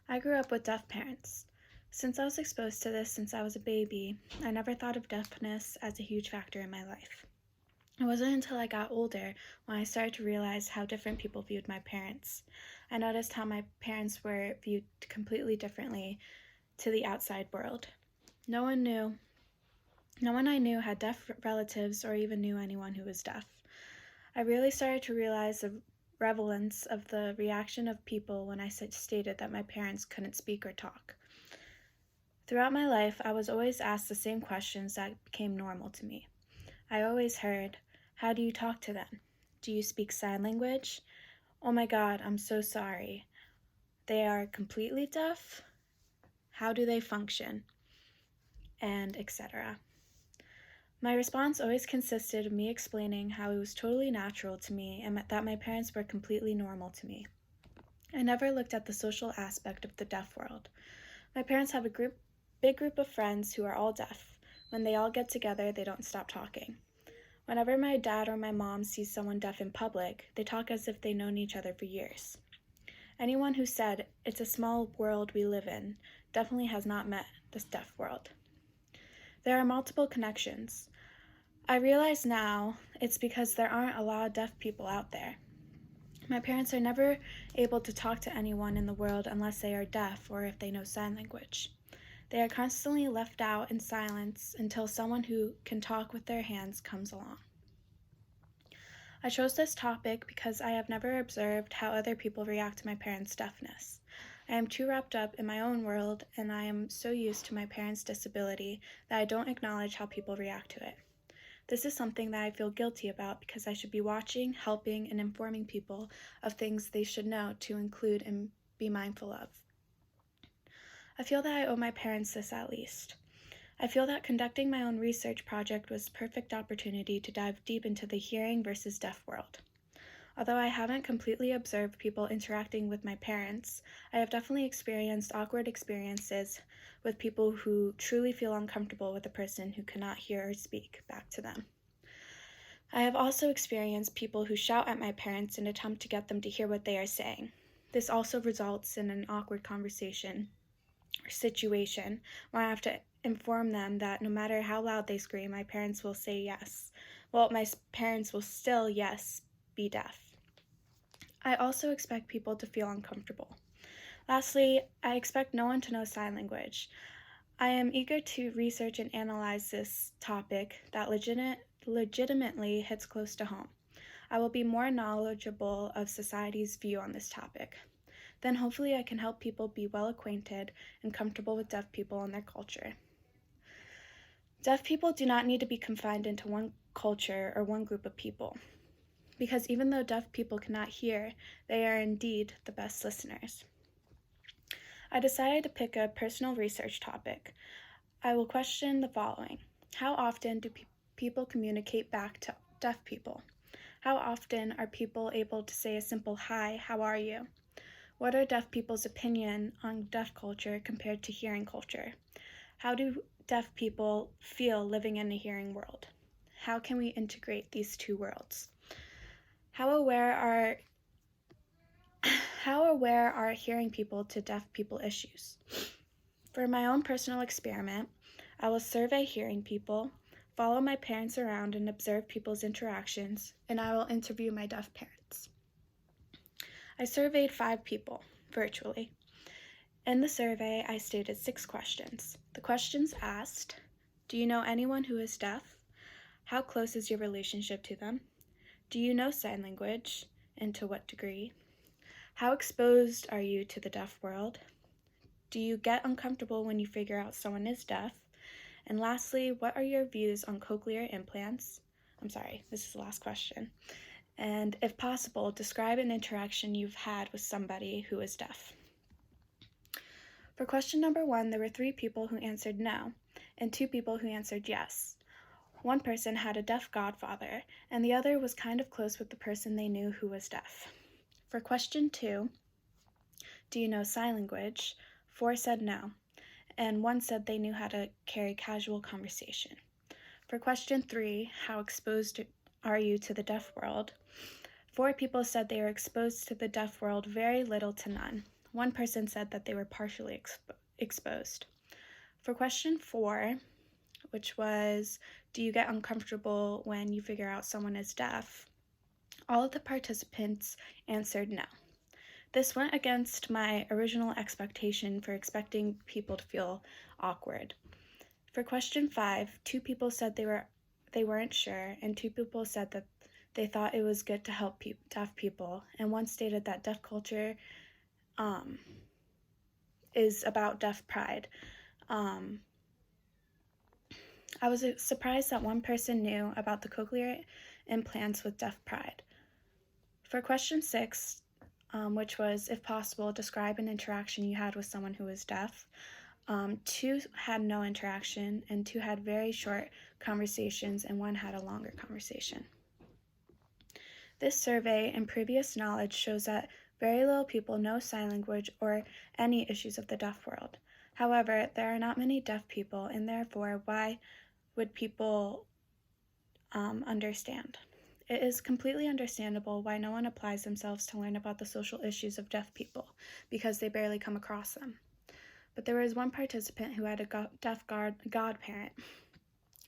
I grew up with deaf parents. Since I was exposed to this since I was a baby, I never thought of deafness as a huge factor in my life. It wasn't until I got older when I started to realize how different people viewed my parents. I noticed how my parents were viewed completely differently to the outside world. No one knew, no one I knew had deaf relatives or even knew anyone who was deaf. I really started to realize the relevance of the reaction of people when I stated that my parents couldn't speak or talk. Throughout my life, I was always asked the same questions that became normal to me. I always heard, "How do you talk to them? Do you speak sign language? Oh my God, I'm so sorry. They are completely deaf? How do they function?" And etc. My response always consisted of me explaining how it was totally natural to me and that my parents were completely normal to me. I never looked at the social aspect of the deaf world. My parents have a big group of friends who are all deaf. When they all get together, they don't stop talking. Whenever my dad or my mom sees someone deaf in public, they talk as if they've known each other for years. Anyone who said, "It's a small world we live in," definitely has not met this deaf world. There are multiple connections. I realize now it's because there aren't a lot of deaf people out there. My parents are never able to talk to anyone in the world unless they are deaf or if they know sign language. They are constantly left out in silence until someone who can talk with their hands comes along. I chose this topic because I have never observed how other people react to my parents' deafness. I am too wrapped up in my own world, and I am so used to my parents' disability that I don't acknowledge how people react to it. This is something that I feel guilty about because I should be watching, helping, and informing people of things they should know to include and be mindful of. I feel that I owe my parents this at least. I feel that conducting my own research project was a perfect opportunity to dive deep into the hearing versus deaf world. Although I haven't completely observed people interacting with my parents, I have definitely experienced awkward experiences with people who truly feel uncomfortable with a person who cannot hear or speak back to them. I have also experienced people who shout at my parents and attempt to get them to hear what they are saying. This also results in an awkward conversation or situation where I have to inform them that no matter how loud they scream, my parents will say yes. Well, my parents will still, yes, be deaf. I also expect people to feel uncomfortable. Lastly, I expect no one to know sign language. I am eager to research and analyze this topic that legitimately hits close to home. I will be more knowledgeable of society's view on this topic. Then hopefully I can help people be well acquainted and comfortable with deaf people and their culture. Deaf people do not need to be confined into one culture or one group of people, because even though deaf people cannot hear, they are indeed the best listeners. I decided to pick a personal research topic. I will question the following. How often do people communicate back to deaf people? How often are people able to say a simple "Hi, how are you?" What are deaf people's opinion on deaf culture compared to hearing culture? How do deaf people feel living in a hearing world? How can we integrate these two worlds? How aware are hearing people to deaf people issues? For my own personal experiment, I will survey hearing people, follow my parents around and observe people's interactions, and I will interview my deaf parents. I surveyed 5 people virtually. In the survey, I stated 6 questions. The questions asked, do you know anyone who is deaf? How close is your relationship to them? Do you know sign language, and to what degree? How exposed are you to the deaf world? Do you get uncomfortable when you figure out someone is deaf? And lastly, what are your views on cochlear implants? I'm sorry, this is the last question. And if possible, describe an interaction you've had with somebody who is deaf. For question number 1, there were 3 people who answered no, and 2 people who answered yes. One person had a deaf godfather, and the other was kind of close with the person they knew who was deaf. For question 2, do you know sign language? 4 said no, and 1 said they knew how to carry casual conversation. For question 3, how exposed are you to the deaf world? 4 people said they were exposed to the deaf world very little to none. One person said that they were partially exposed. For question 4, which was, do you get uncomfortable when you figure out someone is deaf? All of the participants answered no. This went against my original expectation for expecting people to feel awkward. For question 5, 2 people said they weren't sure, and 2 people said that they thought it was good to help deaf people, and one stated that deaf culture is about deaf pride. I was surprised that one person knew about the cochlear implants with deaf pride. For question 6, which was, if possible, describe an interaction you had with someone who was deaf, 2 had no interaction, and 2 had very short conversations, and 1 had a longer conversation. This survey and previous knowledge shows that very little people know sign language or any issues of the deaf world. However, there are not many deaf people, and therefore, why would people understand? It is completely understandable why no one applies themselves to learn about the social issues of deaf people, because they barely come across them. But there was one participant who had a deaf godparent,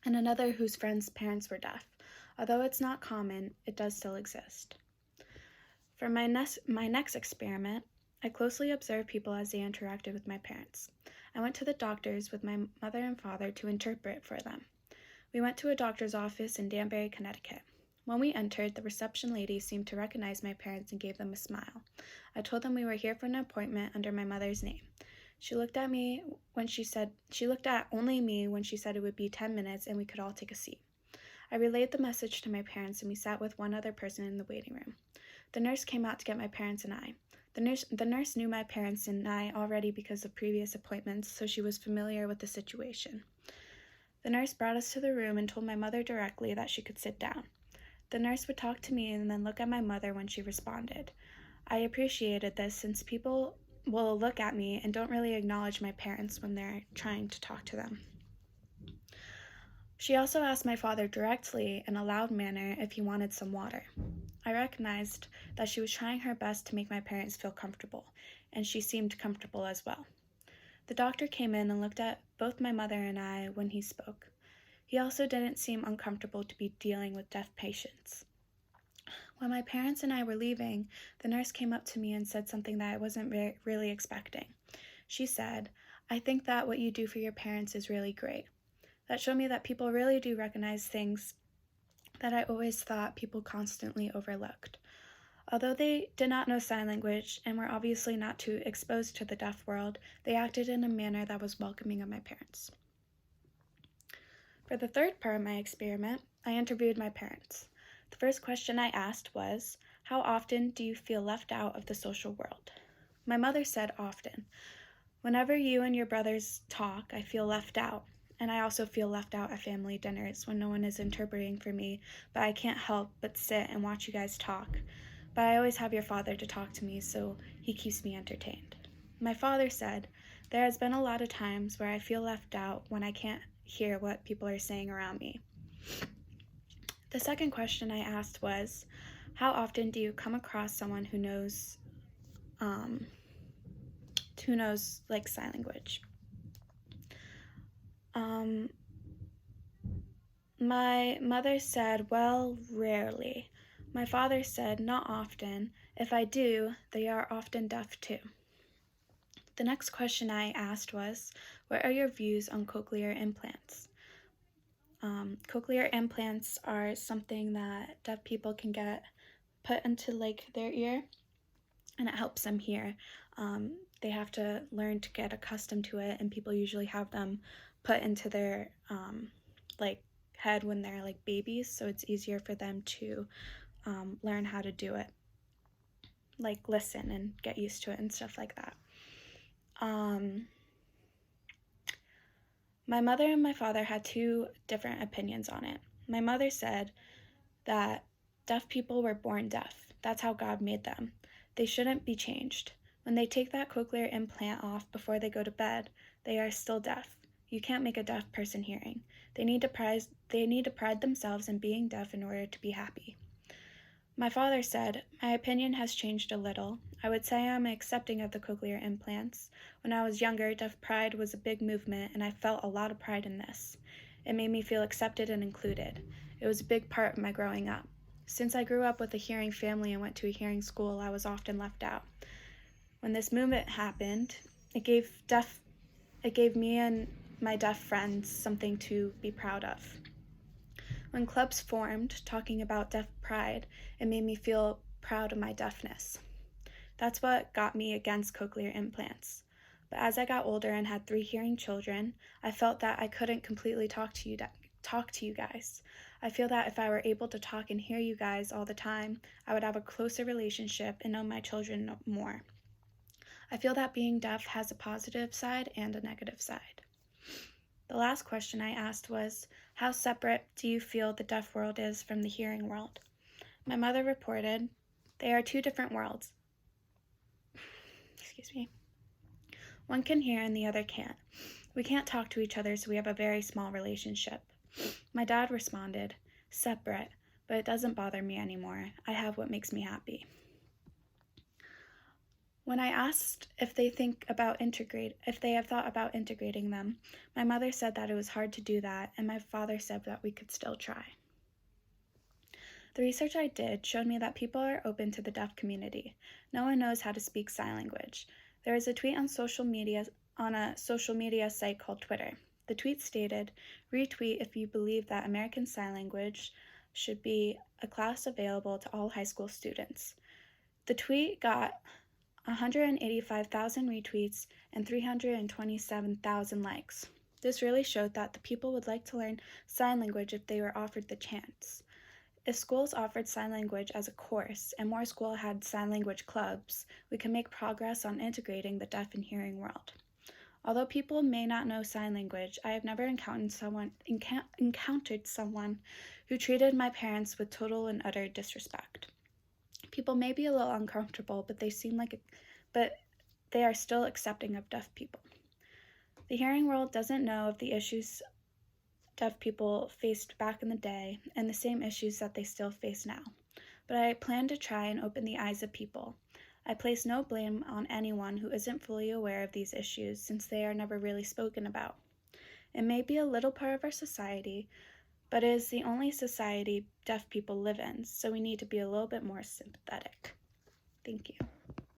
and another whose friends' parents were deaf. Although it's not common, it does still exist. For my next experiment, I closely observed people as they interacted with my parents. I went to the doctors with my mother and father to interpret for them. We went to a doctor's office in Danbury, Connecticut. When we entered, the reception lady seemed to recognize my parents and gave them a smile. I told them we were here for an appointment under my mother's name. She looked at only me when she said it would be 10 minutes and we could all take a seat. I relayed the message to my parents, and we sat with one other person in the waiting room. The nurse came out to get my parents and I. The nurse knew my parents and I already because of previous appointments, so she was familiar with the situation. The nurse brought us to the room and told my mother directly that she could sit down. The nurse would talk to me and then look at my mother when she responded. I appreciated this since people will look at me and don't really acknowledge my parents when they're trying to talk to them. She also asked my father directly in a loud manner if he wanted some water. I recognized that she was trying her best to make my parents feel comfortable, and she seemed comfortable as well. The doctor came in and looked at both my mother and I when he spoke. He also didn't seem uncomfortable to be dealing with deaf patients. When my parents and I were leaving, the nurse came up to me and said something that I wasn't really expecting. She said, "I think that what you do for your parents is really great." That showed me that people really do recognize things that I always thought people constantly overlooked. Although they did not know sign language and were obviously not too exposed to the deaf world, they acted in a manner that was welcoming of my parents. For the third part of my experiment, I interviewed my parents. The first question I asked was, how often do you feel left out of the social world? My mother said often. Whenever you and your brothers talk, I feel left out. And I also feel left out at family dinners when no one is interpreting for me, but I can't help but sit and watch you guys talk. But I always have your father to talk to me, so he keeps me entertained. My father said, there has been a lot of times where I feel left out when I can't hear what people are saying around me. The second question I asked was, how often do you come across someone who knows like sign language? My mother said, well, rarely. My father said, not often. If I do, they are often deaf too. The next question I asked was, what are your views on cochlear implants? Cochlear implants are something that deaf people can get put into their ear, and it helps them hear. They have to learn to get accustomed to it, and people usually have them put into their head when they're babies, so it's easier for them to learn how to do it, listen and get used to it and stuff like that. My mother and my father had 2 different opinions on it. My mother said that deaf people were born deaf. That's how God made them. They shouldn't be changed. When they take that cochlear implant off before they go to bed, they are still deaf. You can't make a deaf person hearing. They need to pride themselves in being deaf in order to be happy. My father said, "My opinion has changed a little. I would say I'm accepting of the cochlear implants. When I was younger, deaf pride was a big movement, and I felt a lot of pride in this. It made me feel accepted and included. It was a big part of my growing up. Since I grew up with a hearing family and went to a hearing school, I was often left out. When this movement happened, it gave me and my deaf friends something to be proud of. When clubs formed talking about deaf pride, it made me feel proud of my deafness. That's what got me against cochlear implants. But as I got older and had 3 hearing children, I felt that I couldn't completely talk to you guys. I feel that if I were able to talk and hear you guys all the time, I would have a closer relationship and know my children more. I feel that being deaf has a positive side and a negative side." The last question I asked was, "How separate do you feel the deaf world is from the hearing world?" My mother reported, "They are 2 different worlds. Excuse me. One can hear and the other can't. We can't talk to each other, so we have a very small relationship." My dad responded, "Separate, but it doesn't bother me anymore. I have what makes me happy." When I asked if they have thought about integrating them, my mother said that it was hard to do that, and my father said that we could still try. The research I did showed me that people are open to the deaf community. No one knows how to speak sign language. There is a tweet on a social media site called Twitter. The tweet stated, "Retweet if you believe that American Sign Language should be a class available to all high school students." The tweet got 185,000 retweets and 327,000 likes. This really showed that the people would like to learn sign language if they were offered the chance. If schools offered sign language as a course and more schools had sign language clubs, we can make progress on integrating the deaf and hearing world. Although people may not know sign language, I have never encountered someone who treated my parents with total and utter disrespect. People may be a little uncomfortable, but they are still accepting of deaf people. The hearing world doesn't know of the issues deaf people faced back in the day and the same issues that they still face now. But I plan to try and open the eyes of people. I place no blame on anyone who isn't fully aware of these issues since they are never really spoken about. It may be a little part of our society, but it is the only society deaf people live in, so we need to be a little bit more sympathetic. Thank you.